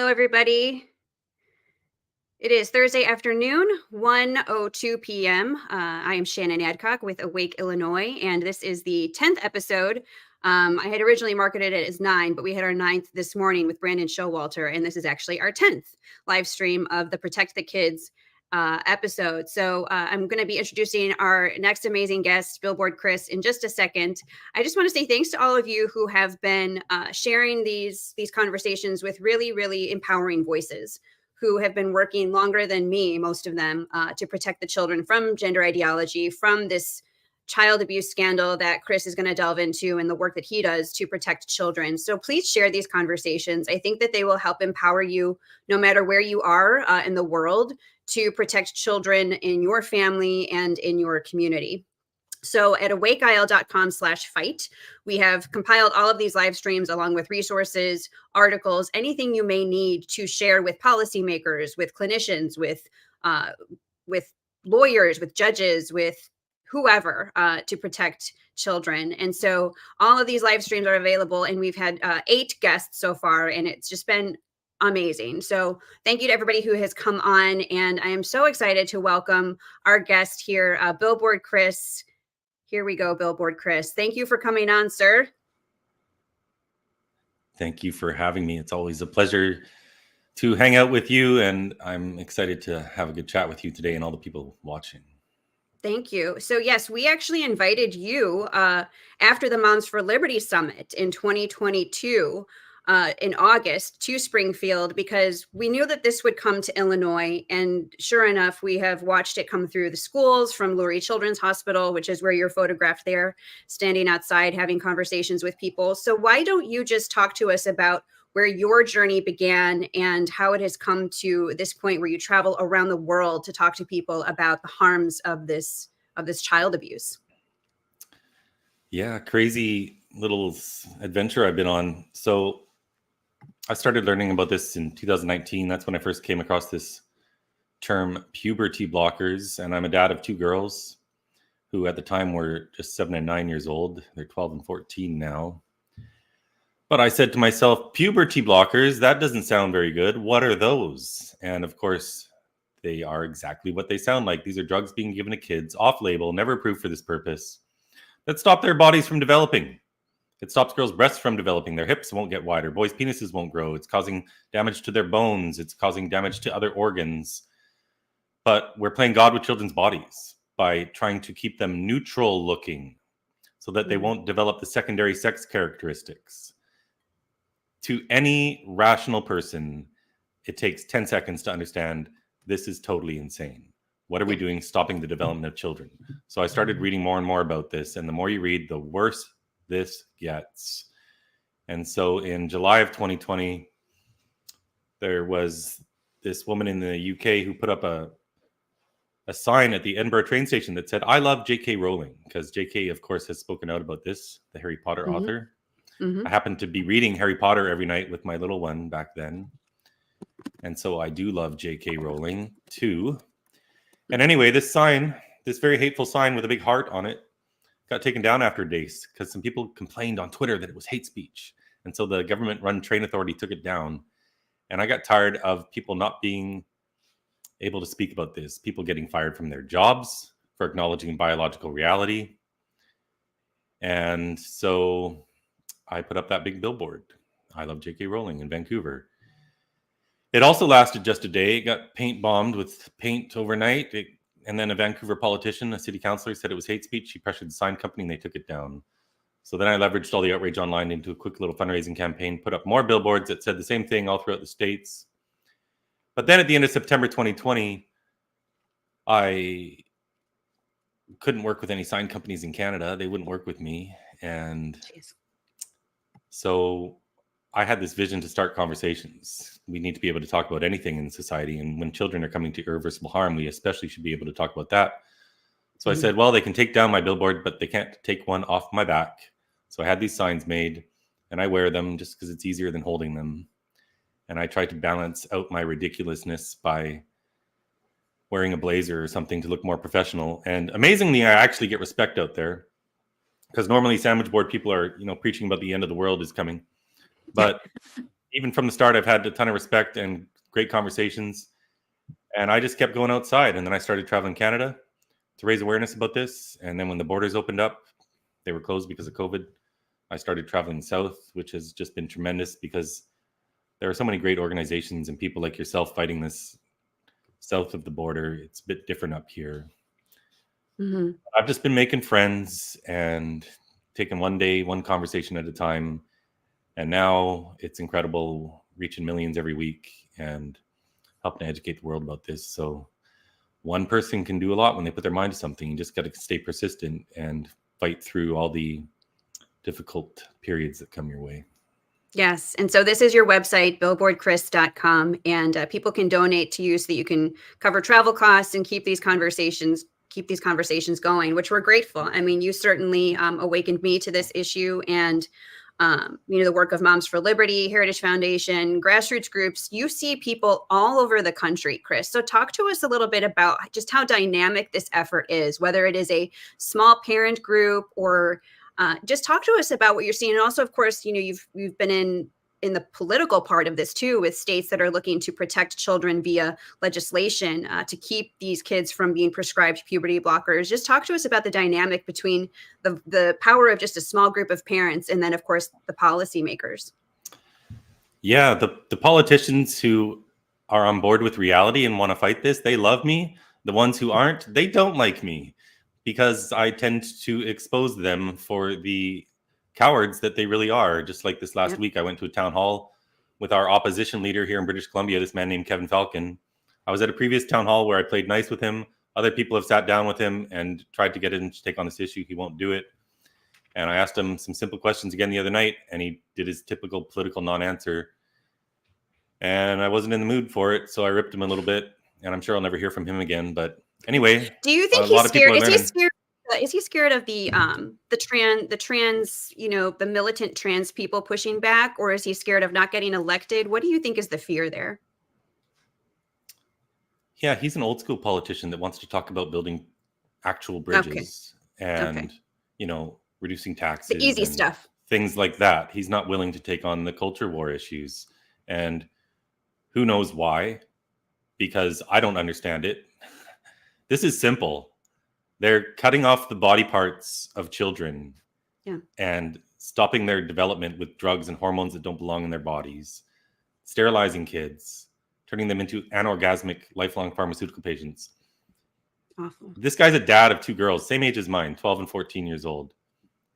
Hello, everybody. It is Thursday afternoon, 1:02 p.m. I am Shannon Adcock with Awake Illinois, and this is the 10th episode. I had originally marketed it as 9, but we had our 9th this morning with Brandon Showalter, and this is actually our 10th live stream of the Protect the Kids episode. So I'm going to be introducing our next amazing guest, Billboard Chris, in just a second. I just want to say thanks to all of you who have been sharing these conversations with really, really empowering voices who have been working longer than me, most of them, to protect the children from gender ideology, from this child abuse scandal that Chris is going to delve into and the work that he does to protect children. So please share these conversations. I think that they will help empower you no matter where you are in the world to protect children in your family and in your community. So at awakeil.com/fight, we have compiled all of these live streams along with resources, articles, anything you may need to share with policymakers, with clinicians, with lawyers, with judges, with whoever to protect children. And so all of these live streams are available, and we've had 8 guests so far, and it's just been amazing. So thank you to everybody who has come on, and I am so excited to welcome our guest here, Billboard Chris. Here we go, Billboard Chris. Thank you for coming on, sir. Thank you for having me. It's always a pleasure to hang out with you, and I'm excited to have a good chat with you today and all the people watching. Thank you. So yes, we actually invited you after the Moms for Liberty Summit in 2022 in August to Springfield because we knew that this would come to Illinois. And sure enough, we have watched it come through the schools from Lurie Children's Hospital, which is where you're photographed there, standing outside having conversations with people. So why don't you just talk to us about where your journey began and how it has come to this point where you travel around the world to talk to people about the harms of this child abuse? Yeah, crazy little adventure I've been on. So I started learning about this in 2019. That's when I first came across this term, puberty blockers. And I'm a dad of 2 girls who at the time were just 7 and 9 years old. They're 12 and 14 now. But I said to myself, puberty blockers, that doesn't sound very good. What are those? And of course, they are exactly what they sound like. These are drugs being given to kids, off-label, never approved for this purpose, that stop their bodies from developing. It stops girls' breasts from developing. Their hips won't get wider. Boys' penises won't grow. It's causing damage to their bones. It's causing damage to other organs. But we're playing God with children's bodies by trying to keep them neutral looking so that they won't develop the secondary sex characteristics. To any rational person, it takes 10 seconds to understand this is totally insane. What are we doing stopping the development of children? So I started reading more and more about this, and the more you read, the worse this gets. And so in July of 2020, there was this woman in the UK who put up a sign at the Edinburgh train station that said, "I love J.K. Rowling," because J.K., of course, has spoken out about this, the Harry Potter author. I happened to be reading Harry Potter every night with my little one back then. And so I do love J.K. Rowling too. And anyway, this sign, this very hateful sign with a big heart on it, got taken down after days because some people complained on Twitter that it was hate speech. And so the government-run train authority took it down. And I got tired of people not being able to speak about this, people getting fired from their jobs for acknowledging biological reality. And so I put up that big billboard, "I love J.K. Rowling," in Vancouver. It also lasted just a day. It got paint bombed with paint overnight. And then a Vancouver politician, a city councillor, said it was hate speech. He pressured the sign company and they took it down. So then I leveraged all the outrage online into a quick little fundraising campaign, put up more billboards that said the same thing all throughout the States. But then at the end of September 2020, I couldn't work with any sign companies in Canada. They wouldn't work with me. And so I had this vision to start conversations. We need to be able to talk about anything in society. And when children are coming to irreversible harm, we especially should be able to talk about that. So I said, well, they can take down my billboard, but they can't take one off my back. So I had these signs made and I wear them just because it's easier than holding them. And I try to balance out my ridiculousness by wearing a blazer or something to look more professional. And amazingly, I actually get respect out there, because normally sandwich board people are, preaching about the end of the world is coming. But even from the start, I've had a ton of respect and great conversations. And I just kept going outside. And then I started traveling Canada to raise awareness about this. And then when the borders opened up, they were closed because of COVID. I started traveling south, which has just been tremendous because there are so many great organizations and people like yourself fighting this south of the border. It's a bit different up here. Mm-hmm. I've just been making friends and taking one day, one conversation at a time. And now it's incredible, reaching millions every week and helping to educate the world about this. So one person can do a lot when they put their mind to something. You just got to stay persistent and fight through all the difficult periods that come your way. Yes. And so this is your website, billboardchris.com, and people can donate to you so that you can cover travel costs and keep these conversations going, which we're grateful. I mean, you certainly awakened me to this issue, and the work of Moms for Liberty, Heritage Foundation, grassroots groups. You see people all over the country, Chris. So talk to us a little bit about just how dynamic this effort is, whether it is a small parent group or just talk to us about what you're seeing. And also, of course, you've been in the political part of this too, with states that are looking to protect children via legislation to keep these kids from being prescribed puberty blockers. Just talk to us about the dynamic between the power of just a small group of parents and then, of course, the policymakers. Yeah, the politicians who are on board with reality and want to fight this, they love me. The ones who aren't, they don't like me because I tend to expose them for the cowards that they really are. Just like this last week, I went to a town hall with our opposition leader here in British Columbia, this man named Kevin Falcon. I was at a previous town hall where I played nice with him. Other people have sat down with him and tried to get him to take on this issue. He won't do it. And I asked him some simple questions again the other night, and he did his typical political non-answer. And I wasn't in the mood for it, so I ripped him a little bit. And I'm sure I'll never hear from him again. But anyway, do you think he's scared? Is he scared of the trans, the militant trans people pushing back, or is he scared of not getting elected? What do you think is the fear there? Yeah, he's an old school politician that wants to talk about building actual bridges and, reducing taxes. The easy stuff. Things like that. He's not willing to take on the culture war issues. And who knows why? Because I don't understand it. This is simple. They're cutting off the body parts of children and stopping their development with drugs and hormones that don't belong in their bodies, sterilizing kids, turning them into anorgasmic, lifelong pharmaceutical patients. Awful. This guy's a dad of two girls, same age as mine, 12 and 14 years old.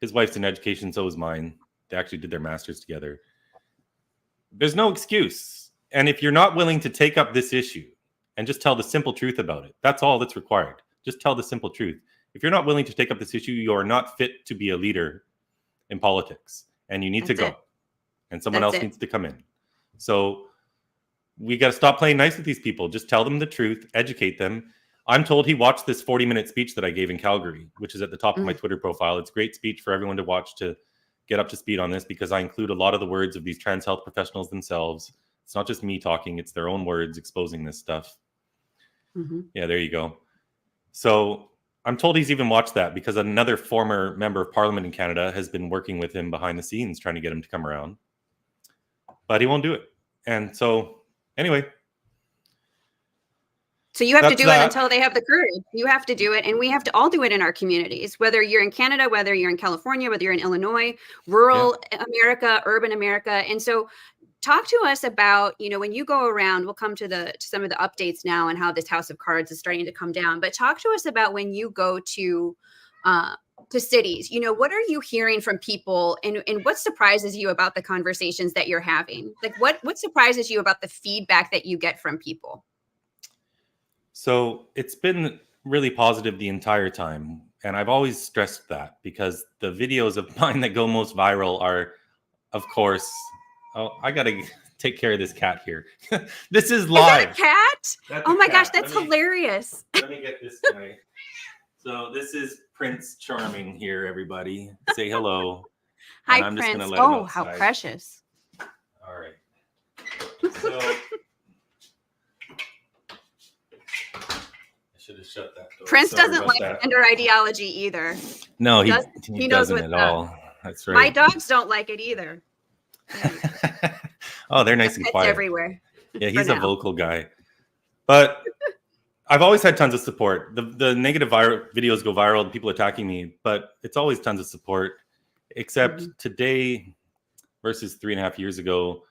His wife's in education, so is mine. They actually did their masters together. There's no excuse. And if you're not willing to take up this issue and just tell the simple truth about it, that's all that's required. Just tell the simple truth. If you're not willing to take up this issue, you are not fit to be a leader in politics, and you need to go. And someone else needs to come in. So we got to stop playing nice with these people. Just tell them the truth, educate them. I'm told he watched this 40-minute speech that I gave in Calgary, which is at the top of my Twitter profile. It's a great speech for everyone to watch to get up to speed on this, because I include a lot of the words of these trans health professionals themselves. It's not just me talking. It's their own words exposing this stuff. Mm-hmm. Yeah, there you go. So I'm told he's even watched that because another former member of parliament in Canada has been working with him behind the scenes, trying to get him to come around. But he won't do it. And so, anyway. So you have to do it until they have the courage. You have to do it. And we have to all do it in our communities, whether you're in Canada, whether you're in California, whether you're in Illinois, rural America, urban America. And so talk to us about, when you go around, we'll come to some of the updates now and how this house of cards is starting to come down, but talk to us about when you go to cities, what are you hearing from people, and what surprises you about the conversations that you're having? Like what surprises you about the feedback that you get from people? So it's been really positive the entire time. And I've always stressed that because the videos of mine that go most viral are, of course, I got to take care of this cat here. This is live. Is that a cat? Oh my gosh, that's hilarious. Let me get this guy. So this is Prince Charming here, everybody. Say hello. Hi, I'm Prince. Just let him how precious. All right. So I should have shut that door. Prince doesn't like gender ideology either. No, he doesn't at all. That's right. My dogs don't like it either. Oh, they're Got nice and pets quiet. everywhere Yeah, for he's a now. vocal guy. But I've always had tons of support. The negative videos go viral and people attacking me, but it's always tons of support. Except today versus 3.5 years ago,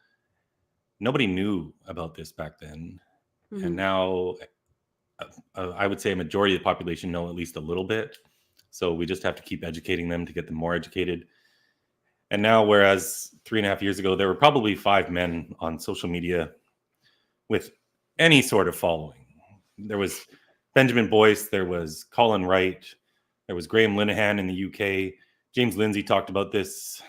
nobody knew about this back then. And now I would say a majority of the population know at least a little bit. So we just have to keep educating them to get them more educated. And now, whereas 3.5 years ago, there were probably 5 men on social media with any sort of following. There was Benjamin Boyce, there was Colin Wright, there was Graham Linehan in the UK. James Lindsay talked about this.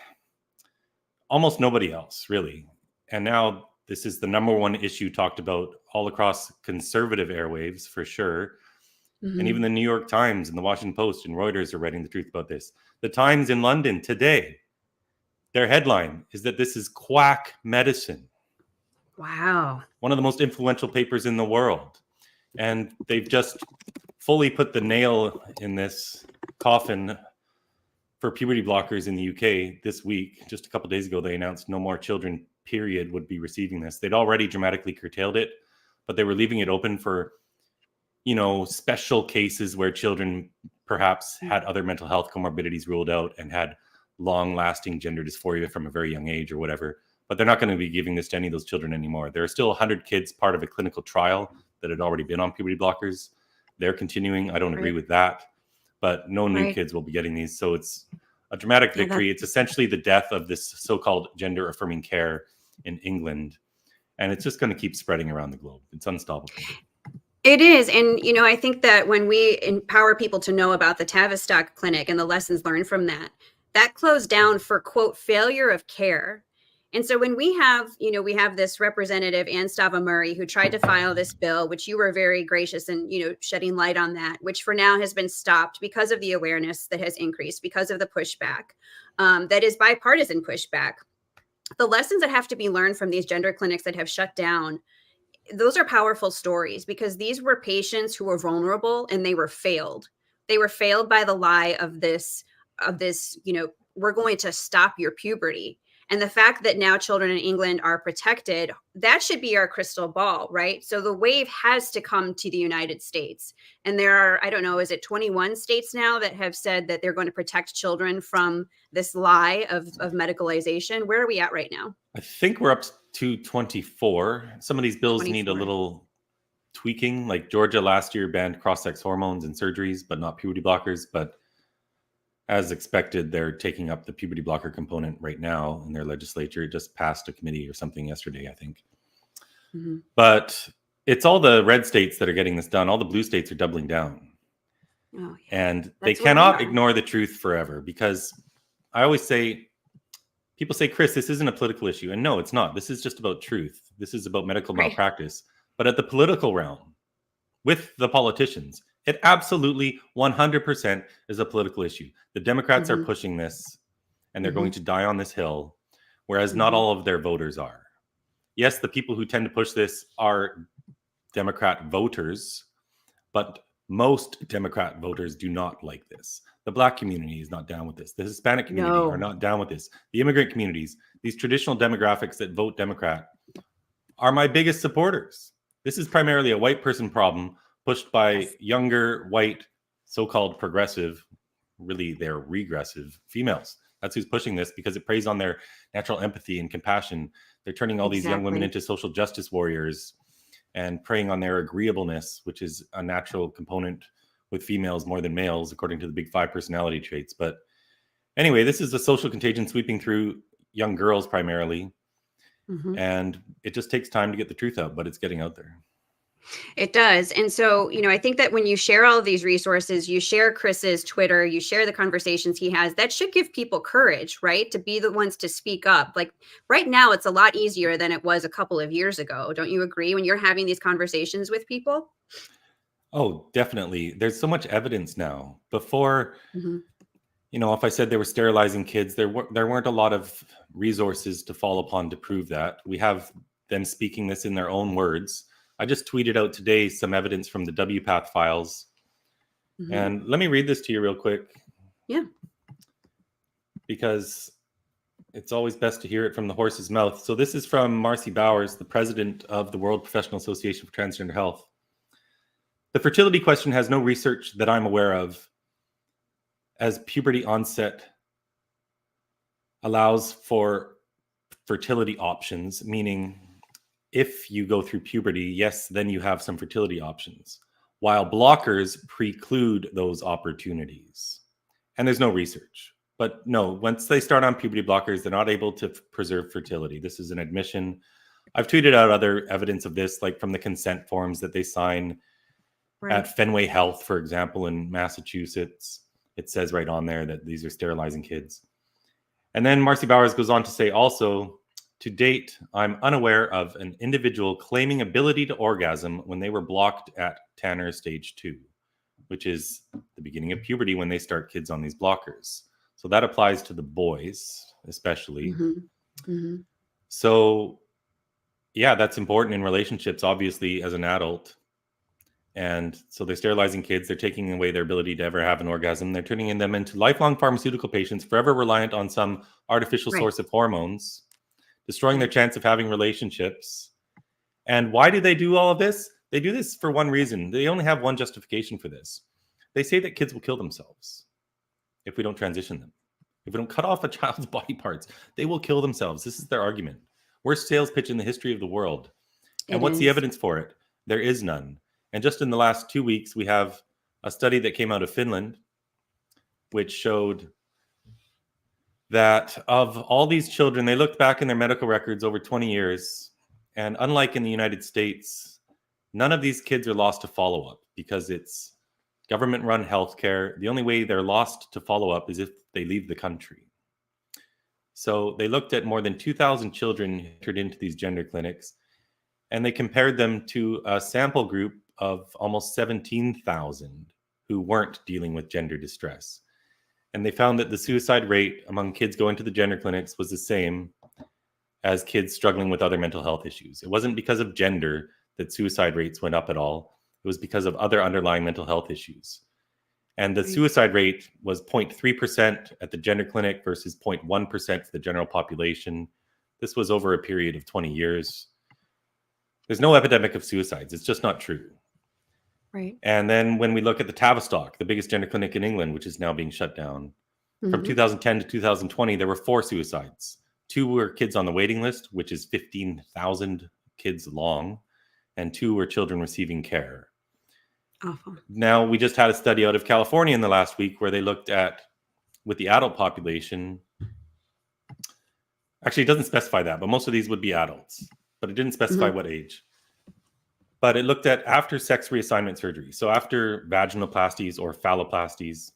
Almost nobody else, really. And now this is the number one issue talked about all across conservative airwaves, for sure. And even the New York Times and the Washington Post and Reuters are writing the truth about this. The Times in London today, their headline is that this is quack medicine. Wow. One of the most influential papers in the world. And they've just fully put the nail in this coffin for puberty blockers in the UK this week. Just a couple of days ago, they announced no more children, period, would be receiving this. They'd already dramatically curtailed it, but they were leaving it open for, special cases where children perhaps had other mental health comorbidities ruled out and had long-lasting gender dysphoria from a very young age or whatever. But they're not going to be giving this to any of those children anymore. There are still 100 kids part of a clinical trial that had already been on puberty blockers. They're continuing. I don't agree with that, but no new kids will be getting these. So it's a dramatic victory. It's essentially the death of this so-called gender affirming care in England. And it's just going to keep spreading around the globe. It's unstoppable. It is. And, I think that when we empower people to know about the Tavistock Clinic and the lessons learned from that closed down for, quote, failure of care. And so when we have this representative, Anstava Murray, who tried to file this bill, which you were very gracious in, shedding light on that, which for now has been stopped because of the awareness that has increased, because of the pushback, that is bipartisan pushback. The lessons that have to be learned from these gender clinics that have shut down, those are powerful stories, because these were patients who were vulnerable and they were failed. They were failed by the lie of this, we're going to stop your puberty. And the fact that now children in England are protected, that should be our crystal ball, right? So the wave has to come to the United States. And there are, I don't know, is it 21 states now that have said that they're going to protect children from this lie of medicalization? Where are we at right now? I think we're up to 24. Some of these bills 24. need a little tweaking. Like Georgia last year banned cross-sex hormones and surgeries, but not puberty blockers. But as expected, they're taking up the puberty blocker component right now in their legislature. It just passed a committee or something yesterday, I think. But it's all the red states that are getting this done. All the blue states are doubling down. Oh, yeah. And they cannot ignore the truth forever, because I always say, people say, Chris, this isn't a political issue. And no, it's not. This is just about truth. This is about medical malpractice. But at the political realm, with the politicians, it absolutely 100% is a political issue. The Democrats are pushing this, and they're going to die on this hill, whereas not all of their voters are. Yes, the people who tend to push this are Democrat voters, but most Democrat voters do not like this. The Black community is not down with this. The Hispanic community are not down with this. The immigrant communities, these traditional demographics that vote Democrat, are my biggest supporters. This is primarily a white person problem pushed by younger, white, so-called progressive, really they're regressive females. That's who's pushing this, because it preys on their natural empathy and compassion. They're turning all these young women into social justice warriors and preying on their agreeableness, which is a natural component with females more than males, according to the big 5 personality traits. But anyway, this is a social contagion sweeping through young girls primarily. And it just takes time to get the truth out, but it's getting out there. It does. And so, I think that when you share all of these resources, you share Chris's Twitter, you share the conversations he has, that should give people courage, right? To be the ones to speak up. Like right now, it's a lot easier than it was a couple of years ago. Don't you agree, when you're having these conversations with people? Oh, definitely. There's so much evidence now. Before, if I said they were sterilizing kids, there weren't a lot of resources to fall upon to prove that. We have them speaking this in their own words. I just tweeted out today some evidence from the WPATH files. And let me read this to you real quick. Yeah. Because it's always best to hear it from the horse's mouth. So this is from Marcy Bowers, the president of the World Professional Association for Transgender Health. The fertility question has no research that I'm aware of, as puberty onset allows for fertility options, meaning if you go through puberty, yes, then you have some fertility options, while blockers preclude those opportunities. And there's no research. But no, once they start on puberty blockers, they're not able to preserve fertility. This is an admission. I've tweeted out other evidence of this, like from the consent forms that they sign at Fenway Health, for example, in Massachusetts. It says right on there that these are sterilizing kids. And then Marcy Bowers goes on to say also, to date, I'm unaware of an individual claiming ability to orgasm when they were blocked at Tanner stage 2, which is the beginning of puberty when they start kids on these blockers. So that applies to the boys, especially. Mm-hmm. Mm-hmm. So, yeah, that's important in relationships, obviously, as an adult. And so they're sterilizing kids. They're taking away their ability to ever have an orgasm. They're turning them into lifelong pharmaceutical patients, forever reliant on some artificial source of hormones, destroying their chance of having relationships. And why do they do all of this? They do this for one reason. They only have one justification for this. They say that kids will kill themselves if we don't transition them. If we don't cut off a child's body parts, they will kill themselves. This is their argument. Worst sales pitch in the history of the world. And what's the evidence for it? There is none. And just in the last 2 weeks, we have a study that came out of Finland, which showed that of all these children, they looked back in their medical records over 20 years. And unlike in the United States, none of these kids are lost to follow-up because it's government-run healthcare. The only way they're lost to follow-up is if they leave the country. So they looked at more than 2,000 children who entered into these gender clinics, and they compared them to a sample group of almost 17,000 who weren't dealing with gender distress. And they found that the suicide rate among kids going to the gender clinics was the same as kids struggling with other mental health issues. It wasn't because of gender that suicide rates went up at all. It was because of other underlying mental health issues. And the suicide rate was 0.3% at the gender clinic versus 0.1% for the general population. This was over a period of 20 years. There's no epidemic of suicides. It's just not true. Right. And then when we look at the Tavistock, the biggest gender clinic in England, which is now being shut down, from 2010 to 2020, there were 4 suicides. 2 were kids on the waiting list, which is 15,000 kids long, and 2 were children receiving care. Awful. Now, we just had a study out of California in the last week where they looked at, with the adult population, actually, it doesn't specify that, but most of these would be adults, but it didn't specify what age. But it looked at after sex reassignment surgery. So after vaginoplasties or phalloplasties,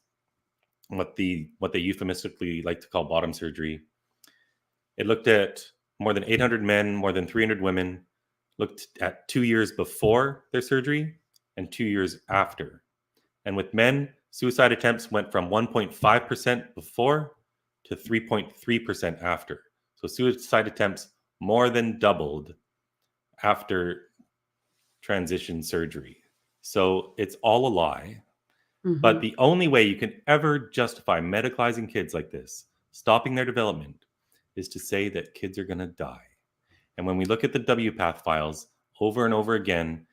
what they euphemistically like to call bottom surgery, it looked at more than 800 men, more than 300 women, looked at 2 years before their surgery and 2 years after. And with men, suicide attempts went from 1.5% before to 3.3% after. So suicide attempts more than doubled after transition surgery. So it's all a lie. But the only way you can ever justify medicalizing kids like this, stopping their development, is to say that kids are going to die. And when we look at the WPATH files over and over again,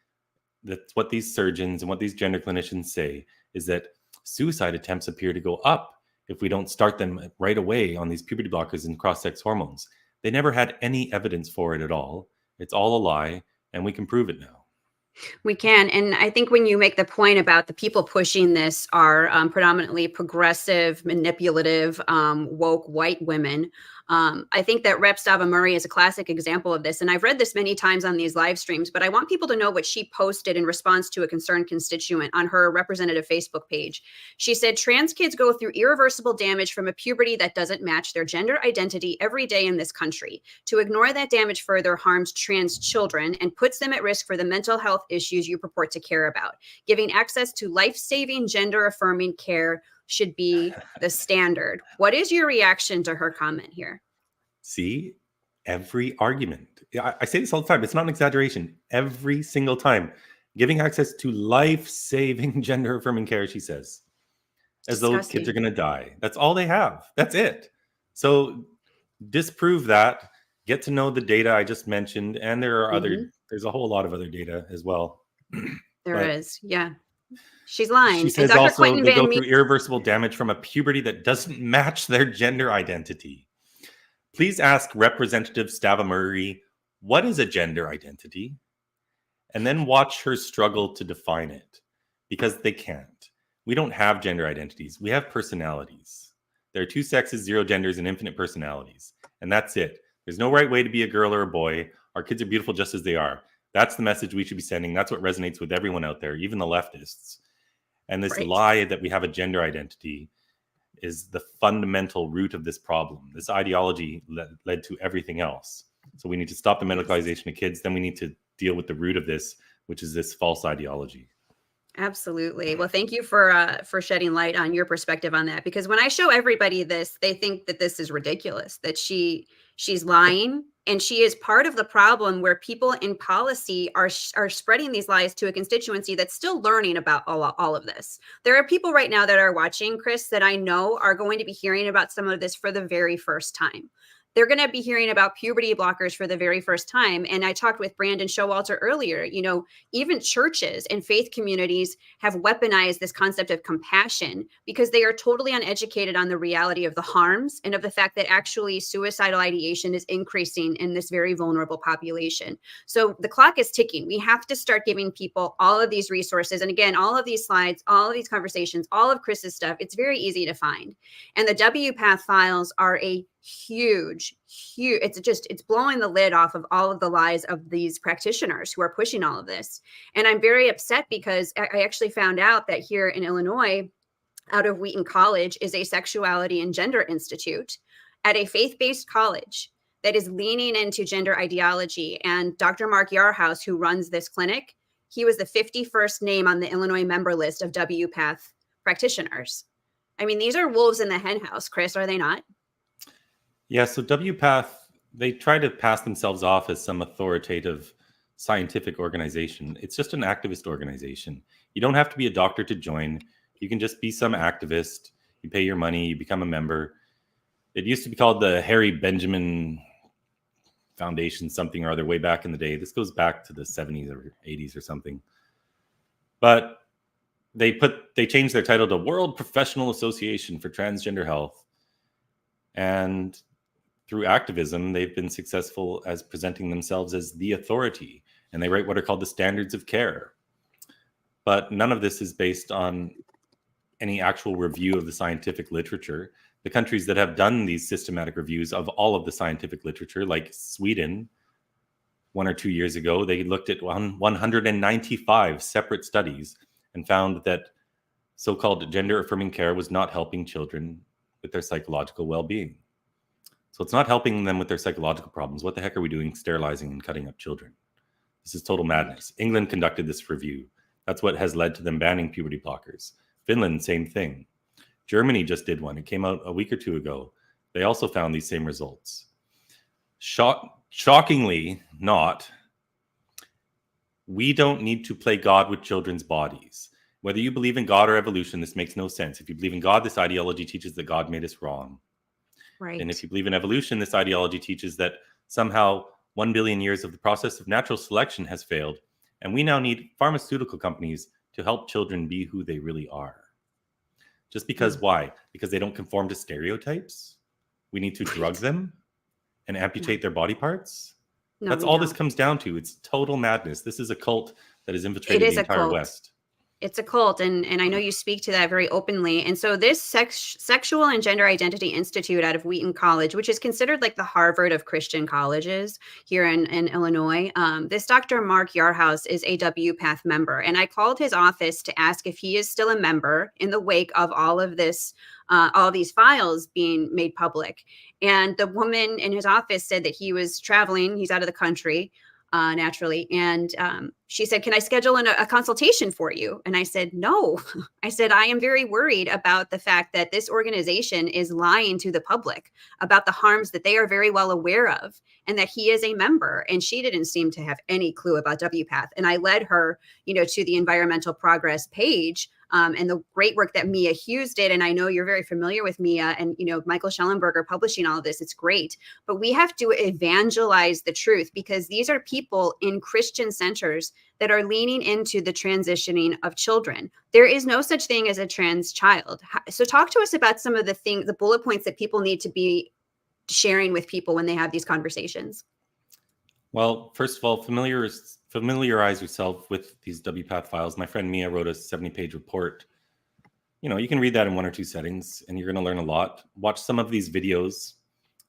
that's what these surgeons and what these gender clinicians say, is that suicide attempts appear to go up if we don't start them right away on these puberty blockers and cross-sex hormones. They never had any evidence for it at all. It's all a lie, and we can prove it now. We can. And I think when you make the point about the people pushing this are predominantly progressive, manipulative, woke white women, I think that Rep. Stava Murray is a classic example of this. And I've read this many times on these live streams, but I want people to know what she posted in response to a concerned constituent on her representative Facebook page. She said, trans kids go through irreversible damage from a puberty that doesn't match their gender identity every day in this country. To ignore that damage further harms trans children and puts them at risk for the mental health issues you purport to care about. Giving access to life-saving, gender-affirming care should be the standard. What is your reaction to her comment here? See, every argument. I say this all the time. It's not an exaggeration. Every single time. Giving access to life-saving, gender-affirming care, she says, as though kids are going to die. That's all they have. That's it. So disprove that, get to know the data I just mentioned, and there's a whole lot of other data as well. There But is. Yeah. She's she lying. And says Dr. also Quentin they go Van Meek. through irreversible damage from a puberty that doesn't match their gender identity. Please ask Representative Stava Murray, what is a gender identity? And then watch her struggle to define it, because they can't. We don't have gender identities. We have personalities. There are two sexes, zero genders, and infinite personalities. And that's it. There's no right way to be a girl or a boy. Our kids are beautiful just as they are. That's the message we should be sending. That's what resonates with everyone out there, even the leftists. And this Right. lie that we have a gender identity is the fundamental root of this problem. This ideology led to everything else. So we need to stop the medicalization of kids. Then we need to deal with the root of this, which is this false ideology. Absolutely. Well, thank you for shedding light on your perspective on that, because when I show everybody this, they think that this is ridiculous, that she's lying, and she is part of the problem where people in policy are spreading these lies to a constituency that's still learning about all of this. There are people right now that are watching, Chris, that I know are going to be hearing about some of this for the very first time. They're going to be hearing about puberty blockers for the very first time. And I talked with Brandon Showalter earlier. Even churches and faith communities have weaponized this concept of compassion because they are totally uneducated on the reality of the harms and of the fact that actually suicidal ideation is increasing in this very vulnerable population. So the clock is ticking. We have to start giving people all of these resources. And again, all of these slides, all of these conversations, all of Chris's stuff, it's very easy to find. And the WPATH files are a huge, it's blowing the lid off of all of the lies of these practitioners who are pushing all of this. And I'm very upset because I actually found out that here in Illinois, out of Wheaton College, is a sexuality and gender institute at a faith-based college that is leaning into gender ideology. And Dr. Mark Yarhouse, who runs this clinic, he was the 51st name on the Illinois member list of WPATH practitioners. I mean, these are wolves in the henhouse, Chris, are they not? Yeah, so WPATH, they try to pass themselves off as some authoritative scientific organization. It's just an activist organization. You don't have to be a doctor to join. You can just be some activist. You pay your money, you become a member. It used to be called the Harry Benjamin Foundation, something or other, way back in the day. This goes back to the 70s or 80s or something. But they changed their title to World Professional Association for Transgender Health. And through activism, they've been successful as presenting themselves as the authority, and they write what are called the standards of care. But none of this is based on any actual review of the scientific literature. The countries that have done these systematic reviews of all of the scientific literature, like Sweden, 1 or 2 years ago, they looked at 195 separate studies and found that so-called gender-affirming care was not helping children with their psychological well-being. So it's not helping them with their psychological problems. What the heck are we doing sterilizing and cutting up children? This is total madness. England conducted this review. That's what has led to them banning puberty blockers. Finland, same thing. Germany just did one. It came out a week or two ago. They also found these same results. Shockingly not, we don't need to play God with children's bodies. Whether you believe in God or evolution, this makes no sense. If you believe in God, this ideology teaches that God made us wrong. Right. And if you believe in evolution, this ideology teaches that somehow 1 billion years of the process of natural selection has failed, and we now need pharmaceutical companies to help children be who they really are. Just because, why? Because they don't conform to stereotypes? We need to drug them and amputate their body parts? No, That's all this comes down to. It's total madness. This is a cult that has infiltrated the entire West. It's a cult, and I know you speak to that very openly. And so this Sexual and Gender Identity Institute out of Wheaton College, which is considered like the Harvard of Christian colleges here in Illinois, this Dr. Mark Yarhouse is a WPATH member. And I called his office to ask if he is still a member in the wake of all of this, all these files being made public. And the woman in his office said that he was traveling, he's out of the country, naturally. And she said, can I schedule a consultation for you? And I said, no. I said, I am very worried about the fact that this organization is lying to the public about the harms that they are very well aware of, and that he is a member. And she didn't seem to have any clue about WPATH. And I led her, to the environmental progress page and the great work that Mia Hughes did. And I know you're very familiar with Mia and, Michael Schellenberger publishing all of this. It's great. But we have to evangelize the truth, because these are people in Christian centers that are leaning into the transitioning of children. There is no such thing as a trans child. So talk to us about some of the bullet points that people need to be sharing with people when they have these conversations. Well, first of all, familiarize yourself with these WPATH files. My friend Mia wrote a 70-page report. You can read that in 1 or 2 settings, and you're going to learn a lot. Watch some of these videos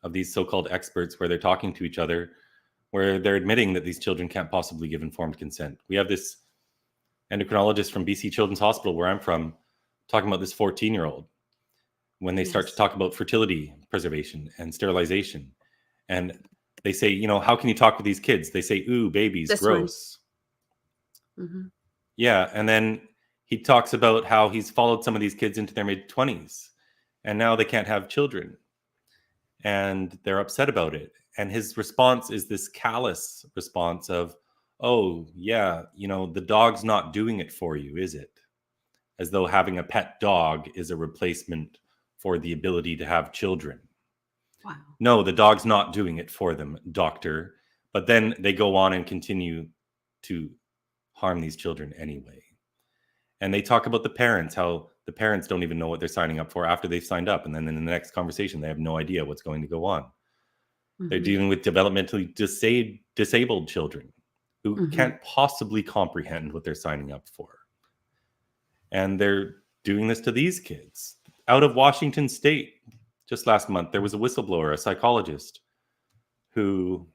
of these so-called experts where they're talking to each other, where they're admitting that these children can't possibly give informed consent. We have this endocrinologist from BC Children's Hospital, where I'm from, talking about this 14-year-old when they start to talk about fertility preservation and sterilization. And they say, how can you talk with these kids? They say, ooh, babies, This gross. Mm-hmm. Yeah. And then he talks about how he's followed some of these kids into their mid-20s, and now they can't have children. And they're upset about it. And his response is this callous response of, oh, yeah, the dog's not doing it for you, is it? As though having a pet dog is a replacement for the ability to have children. Wow. No, the dog's not doing it for them, doctor. But then they go on and continue to harm these children anyway. And they talk about the parents, how the parents don't even know what they're signing up for after they've signed up. And then in the next conversation, they have no idea what's going to go on. Mm-hmm. They're dealing with developmentally disabled children who can't possibly comprehend what they're signing up for. And they're doing this to these kids. Out of Washington State, just last month, there was a whistleblower, a psychologist, who,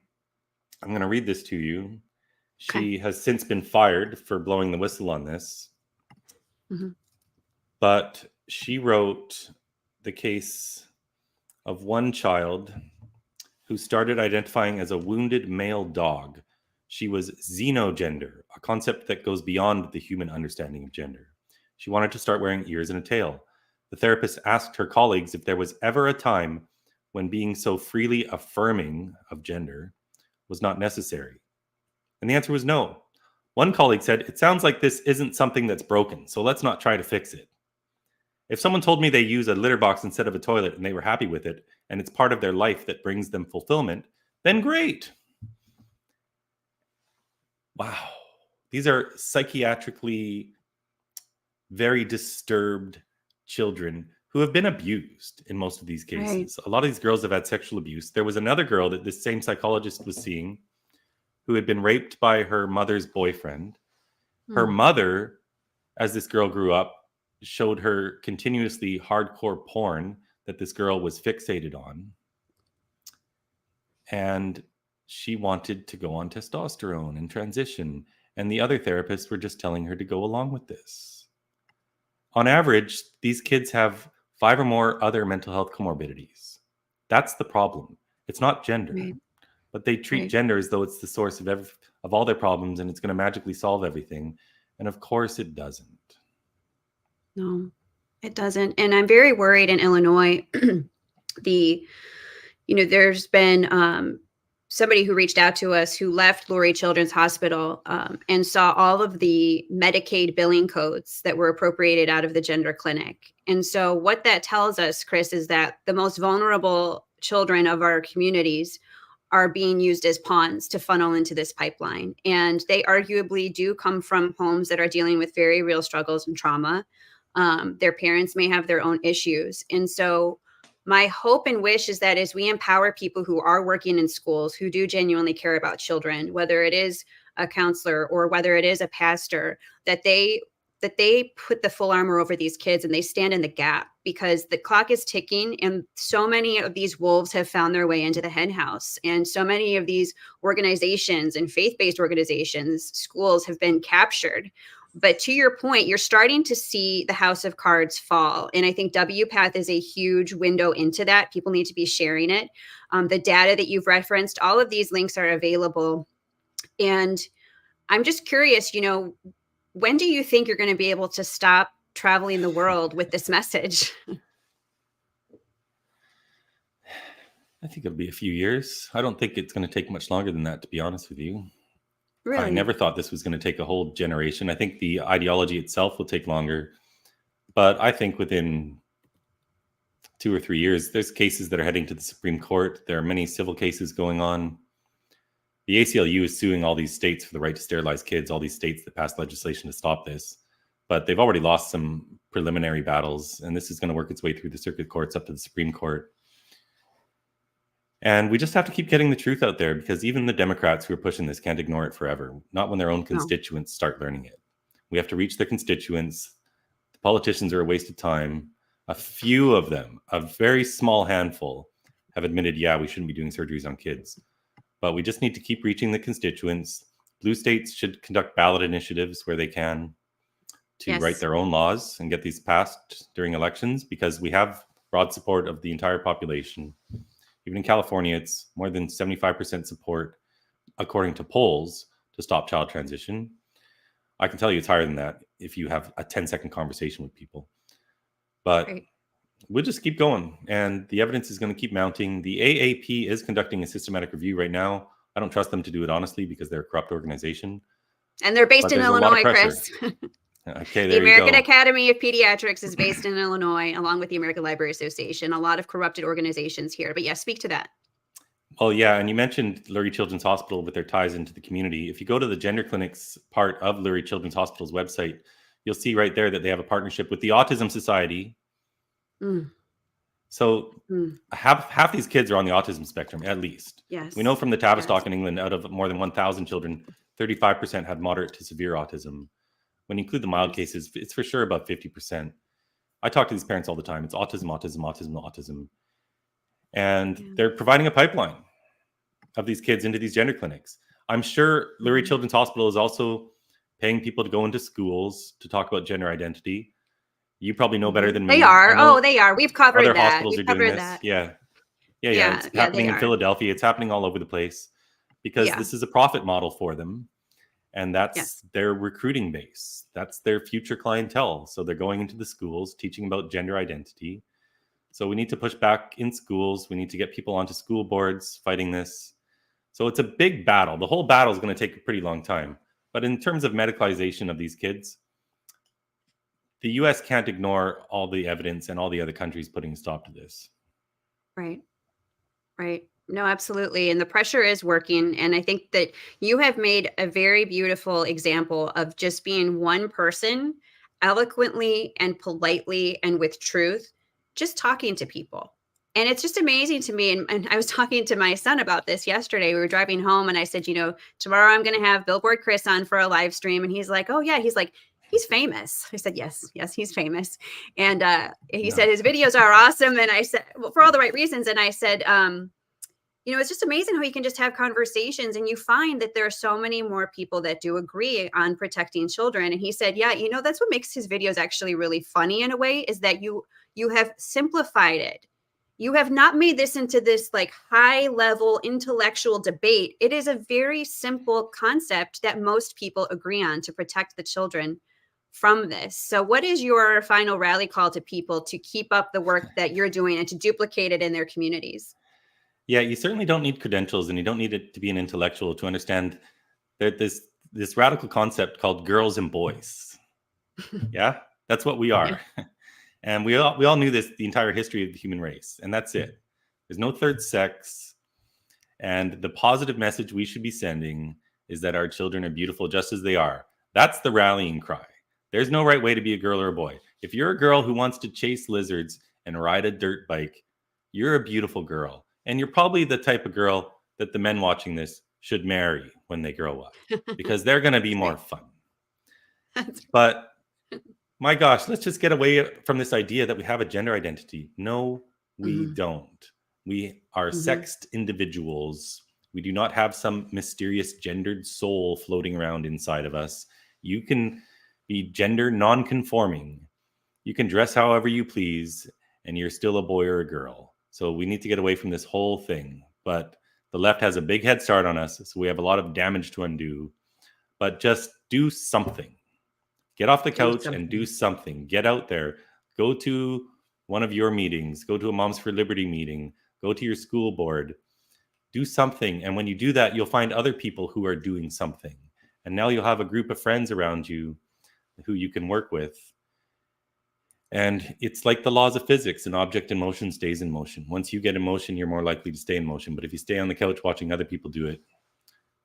I'm going to read this to you. She has since been fired for blowing the whistle on this. Mm-hmm. But she wrote the case of one child who started identifying as a wounded male dog. She was xenogender, a concept that goes beyond the human understanding of gender. She wanted to start wearing ears and a tail. The therapist asked her colleagues if there was ever a time when being so freely affirming of gender was not necessary. And the answer was no. One colleague said, "It sounds like this isn't something that's broken, so let's not try to fix it." If someone told me they use a litter box instead of a toilet and they were happy with it, and it's part of their life that brings them fulfillment, then great. Wow. These are psychiatrically very disturbed children who have been abused in most of these cases. Right. A lot of these girls have had sexual abuse. There was another girl that this same psychologist was seeing who had been raped by her mother's boyfriend. Her mother, as this girl grew up, showed her continuously hardcore porn that this girl was fixated on. And she wanted to go on testosterone and transition. And the other therapists were just telling her to go along with this. On average, these kids have 5 or more other mental health comorbidities. That's the problem. It's not gender. Right. But they treat gender as though it's the source of all their problems and it's going to magically solve everything. And of course it doesn't. No, it doesn't. And I'm very worried in Illinois. There's been somebody who reached out to us who left Lurie Children's Hospital and saw all of the Medicaid billing codes that were appropriated out of the gender clinic. And so what that tells us, Chris, is that the most vulnerable children of our communities are being used as pawns to funnel into this pipeline. And they arguably do come from homes that are dealing with very real struggles and trauma. Their parents may have their own issues. And so my hope and wish is that as we empower people who are working in schools, who do genuinely care about children, whether it is a counselor or whether it is a pastor, that they put the full armor over these kids and they stand in the gap, because the clock is ticking and so many of these wolves have found their way into the hen house. And so many of these organizations and faith-based organizations, schools have been captured. But to your point, you're starting to see the house of cards fall. And I think WPATH is a huge window into that. People need to be sharing it. The data that you've referenced, all of these links are available. And I'm just curious, when do you think you're going to be able to stop traveling the world with this message? I think it'll be a few years. I don't think it's going to take much longer than that, to be honest with you. Really? I never thought this was going to take a whole generation. I think the ideology itself will take longer. But I think within 2 or 3 years, there's cases that are heading to the Supreme Court. There are many civil cases going on. The ACLU is suing all these states for the right to sterilize kids, all these states that passed legislation to stop this. But they've already lost some preliminary battles, and this is going to work its way through the circuit courts up to the Supreme Court. And we just have to keep getting the truth out there, because even the Democrats who are pushing this can't ignore it forever, not when their own constituents start learning it. We have to reach their constituents. The politicians are a waste of time. A few of them, a very small handful, have admitted, yeah, we shouldn't be doing surgeries on kids. But we just need to keep reaching the constituents. Blue states should conduct ballot initiatives where they can to write their own laws and get these passed during elections, because we have broad support of the entire population. Even in California, it's more than 75% support, according to polls, to stop child transition. I can tell you it's higher than that if you have a 10-second conversation with people. But we'll just keep going, and the evidence is going to keep mounting. The AAP is conducting a systematic review right now. I don't trust them to do it honestly, because they're a corrupt organization. And they're based in Illinois, Chris. Okay, the American Academy of Pediatrics is based in Illinois, along with the American Library Association. A lot of corrupted organizations here. But yes, speak to that. Well, yeah, and you mentioned Lurie Children's Hospital with their ties into the community. If you go to the gender clinics part of Lurie Children's Hospital's website, you'll see right there that they have a partnership with the Autism Society. So half these kids are on the autism spectrum, at least. Yes. We know from the Tavistock in England, out of more than 1,000 children, 35% had moderate to severe autism. When you include the mild cases, it's for sure about 50%. I talk to these parents all the time. It's autism, autism, autism, autism. And they're providing a pipeline of these kids into these gender clinics. I'm sure Lurie Children's Hospital is also paying people to go into schools to talk about gender identity. You probably know better than me. They are. Oh, they are. We've covered other that. Hospitals are doing this. Yeah. It's happening in Philadelphia. It's happening all over the place, because this is a profit model for them. And that's their recruiting base. That's their future clientele. So they're going into the schools, teaching about gender identity. So we need to push back in schools. We need to get people onto school boards fighting this. So it's a big battle. The whole battle is going to take a pretty long time. But in terms of medicalization of these kids, the US can't ignore all the evidence and all the other countries putting a stop to this. Right. No, absolutely. And the pressure is working. And I think that you have made a very beautiful example of just being one person, eloquently and politely and with truth, just talking to people. And it's just amazing to me. And I was talking to my son about this yesterday. We were driving home and I said, tomorrow I'm going to have Billboard Chris on for a live stream. And he's like, oh yeah. He's like, he's famous. I said, yes, he's famous. And he said his videos are awesome. And I said, well, for all the right reasons. And I said, it's just amazing how you can just have conversations and you find that there are so many more people that do agree on protecting children. And he said, yeah, that's what makes his videos actually really funny in a way, is that you have simplified it. You have not made this into this like high level intellectual debate. It is a very simple concept that most people agree on to protect the children from this. So what is your final rally call to people to keep up the work that you're doing and to duplicate it in their communities? Yeah, you certainly don't need credentials, and you don't need it to be an intellectual to understand that this radical concept called girls and boys. Yeah, that's what we are. And we all knew this the entire history of the human race, and that's it. There's no third sex. And the positive message we should be sending is that our children are beautiful just as they are. That's the rallying cry. There's no right way to be a girl or a boy. If you're a girl who wants to chase lizards and ride a dirt bike, you're a beautiful girl. And you're probably the type of girl that the men watching this should marry when they grow up, because they're going to be more fun. But my gosh, let's just get away from this idea that we have a gender identity. No, we don't. We are sexed individuals. We do not have some mysterious gendered soul floating around inside of us. You can be gender non-conforming. You can dress however you please, and you're still a boy or a girl. So we need to get away from this whole thing. But the left has a big head start on us, so we have a lot of damage to undo. But just do something. Get off the couch and do something. Get out there. Go to one of your meetings. Go to a Moms for Liberty meeting. Go to your school board. Do something. And when you do that, you'll find other people who are doing something. And now you'll have a group of friends around you who you can work with. And it's like the laws of physics: an object in motion stays in motion. Once you get in motion, you're more likely to stay in motion. But if you stay on the couch watching other people do it,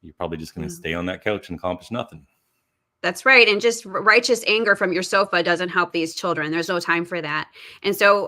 you're probably just going to stay on that couch and accomplish nothing. That's right. And just righteous anger from your sofa doesn't help these children. There's no time for that. And so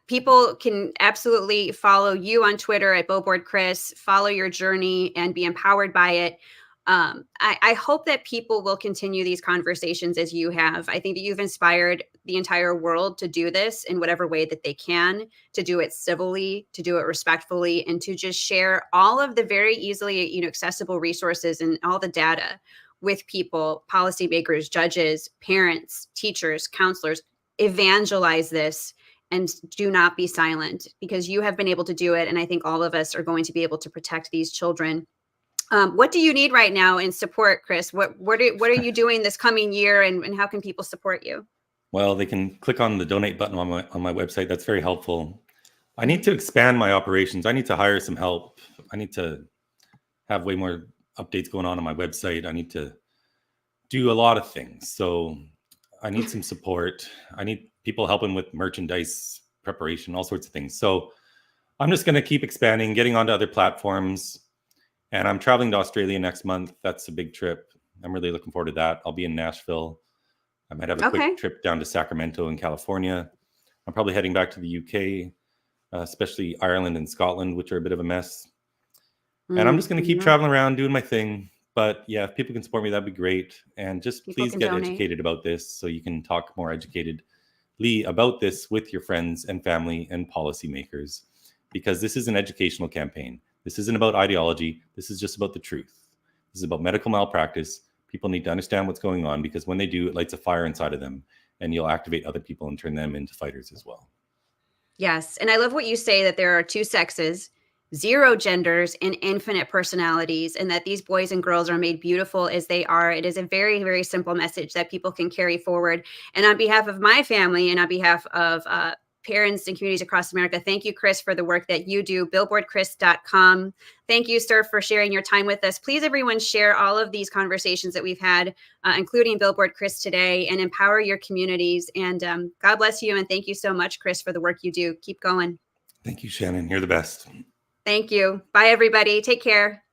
people can absolutely follow you on Twitter at Billboard Chris, follow your journey and be empowered by it. I hope that people will continue these conversations as you have. I think that you've inspired the entire world to do this in whatever way that they can, to do it civilly, to do it respectfully, and to just share all of the very easily, accessible resources and all the data with people, policymakers, judges, parents, teachers, counselors. Evangelize this and do not be silent, because you have been able to do it. And I think all of us are going to be able to protect these children. What do you need right now in support, Chris? What are you doing this coming year, and how can people support you? Well, they can click on the donate button on my website. That's very helpful. I need to expand my operations. I need to hire some help. I need to have way more updates going on my website. I need to do a lot of things. So I need some support. I need people helping with merchandise preparation, all sorts of things. So I'm just going to keep expanding, getting onto other platforms. And I'm traveling to Australia next month. That's a big trip. I'm really looking forward to that. I'll be in Nashville. I might have a quick trip down to Sacramento in California. I'm probably heading back to the UK, especially Ireland and Scotland, which are a bit of a mess. And I'm just going to keep traveling around doing my thing. But yeah, if people can support me, that'd be great. And just please get educated about this so you can talk more educatedly about this with your friends and family and policymakers, because this is an educational campaign. This isn't about ideology. This is just about the truth. This is about medical malpractice. People need to understand what's going on, because when they do, it lights a fire inside of them, and you'll activate other people and turn them into fighters as well. Yes. And I love what you say, that there are two sexes, zero genders, and infinite personalities, and that these boys and girls are made beautiful as they are. It is a very, very simple message that people can carry forward. And on behalf of my family and on behalf of parents and communities across America, thank you, Chris, for the work that you do. BillboardChris.com. Thank you, sir, for sharing your time with us. Please, everyone, share all of these conversations that we've had, including Billboard Chris today, and empower your communities. And God bless you. And thank you so much, Chris, for the work you do. Keep going. Thank you, Shannon. You're the best. Thank you. Bye, everybody. Take care.